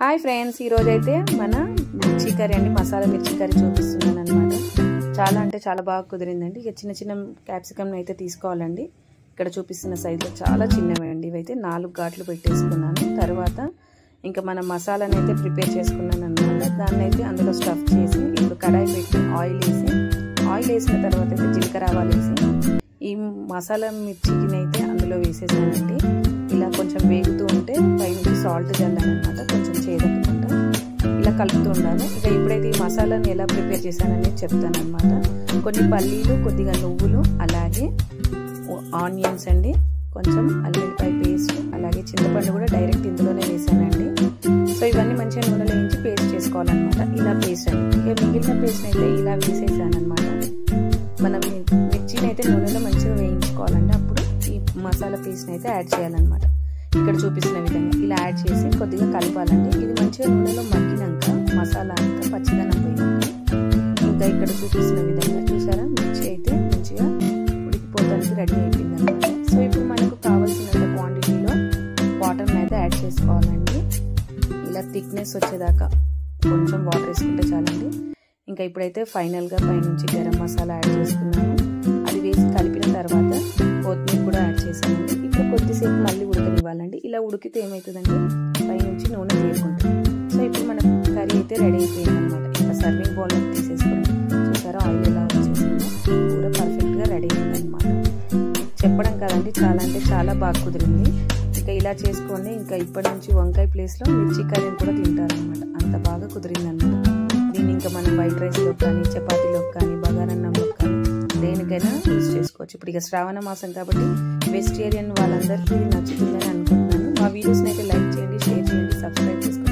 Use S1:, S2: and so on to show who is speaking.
S1: Hi friends, ఈరోజైతే మన మిర్చి కర్రీ అండి, మసాలా మిర్చి కర్రీ చూపిస్తున్నాను అనమాట. చాలా అంటే చాలా బాగా కుదిరిందండి. ఇక చిన్న చిన్న క్యాప్సికమ్ అయితే తీసుకోవాలండి. ఇక్కడ చూపిస్తున్న సైజులో చాలా చిన్నవి అండి. ఇవైతే 4 ఘాట్లు పెట్టేసుకున్నాను. తర్వాత ఇంకా మనం మసాలాని అయితే ప్రిపేర్ చేసుకున్నాను అనమాట. దాన్ని అయితే అందులో స్టఫ్ చేసి ఇప్పుడు కడాయి పెట్టి ఆయిల్ వేసిన తర్వాత అయితే జీలకర్ర ఆవాలు వేసి ఈ మసాలా మిర్చిని అయితే అందులో వేసేసానండి. ఇలా కొంచెం వేగుతూ ఉంటే పైనుంచి సాల్ట్ చల్లానమాట, కొంచెం చేదకుండా ఇలా కలుపుతూ ఉండాలి. ఇక ఇప్పుడైతే ఈ మసాలాని ఎలా ప్రిపేర్ చేశానని చెప్తాను అనమాట. కొన్ని పల్లీలు, కొద్దిగా నువ్వులు, అలాగే ఆనియన్స్ అండి, కొంచెం అల్లిపాయ పేస్ట్, అలాగే చింతపండు కూడా డైరెక్ట్ ఇందులోనే వేసానండి. సో ఇవన్నీ మంచిగా నూనెలో వేయించి పేస్ట్ చేసుకోవాలన్నమాట. ఇలా పేస్ట్ అండి. ఇక మిగిలిన పేస్ట్ అయితే ఇలా వేసేసాను అనమాట. మనం మిర్చిని అయితే నూనెలో మంచిగా వేయించుకోవాలండి. అప్పుడు ఈ మసాలా పేస్ట్ని అయితే యాడ్ చేయాలన్నమాట. ఇక్కడ చూపిస్తున్న విధంగా ఇలా యాడ్ చేసి కొద్దిగా కలపాలండి. ఇది మంచిగా నూనెలో మగ్గినాక మసాలా అంతా పచ్చిదనం పోయినాక ఇంకా ఇక్కడ చూపిస్తున్న విధంగా చూసారా, మిర్చి అయితే మంచిగా ఉడికిపోతానికి రెడీ అయిపోయింది అనమాట. సో ఇప్పుడు మనకు కావాల్సినంత క్వాంటిటీలో వాటర్ని అయితే యాడ్ చేసుకోవాలండి. ఇలా థిక్నెస్ వచ్చేదాకా కొంచెం వాటర్ వేసుకుంటే చాలండి. ఇంకా ఇప్పుడైతే ఫైనల్గా పైనుంచి గరం మసాలా యాడ్ చేసుకున్నాను. అది వేసి కలిపిన తర్వాత కొత్తిమీర కూడా యాడ్ చేశానండి. ఇప్పుడు కొద్దిసేపు మళ్ళీ ఉడకనివ్వాలండి. ఇలా ఉడికితే ఏమవుతుందంటే పైనుంచి నూనె తీరుకుంటుంది. సో ఇప్పుడు మన కర్రీ అయితే రెడీ అయిపోయింది అనమాట. ఇంకా సర్వింగ్ బౌల్లోకి తీసేసుకోవడం. చూసారా ఆయిల్ ఎలా వచ్చేసిందో, కూర పర్ఫెక్ట్గా రెడీ అయిందనమాట. చెప్పడం కదండి, చాలా అంటే చాలా బాగా కుదిరింది. ఇంకా ఇలా చేసుకోండి. ఇంకా ఇప్పటి నుంచి వంకాయ ప్లేస్లో మిర్చి కర్రీని కూడా తింటారనమాట. అంత బాగా కుదిరిందనమాట. దీన్ని ఇంకా మనం వైట్ రైస్లో కానీ, చపాతీలోకి కానీ, బగారన్నంలో కానీ దేనికైనా యూజ్ చేసుకోవచ్చు. ఇప్పుడు ఇక శ్రావణ మాసం కాబట్టి వెజిటేరియన్ వాళ్ళందరికీ నచ్చుతుందని అనుకుంటున్నాను. మా వీడియోస్ని అయితే లైక్ చేయండి, షేర్ చేయండి, సబ్స్క్రైబ్ చేసుకోండి.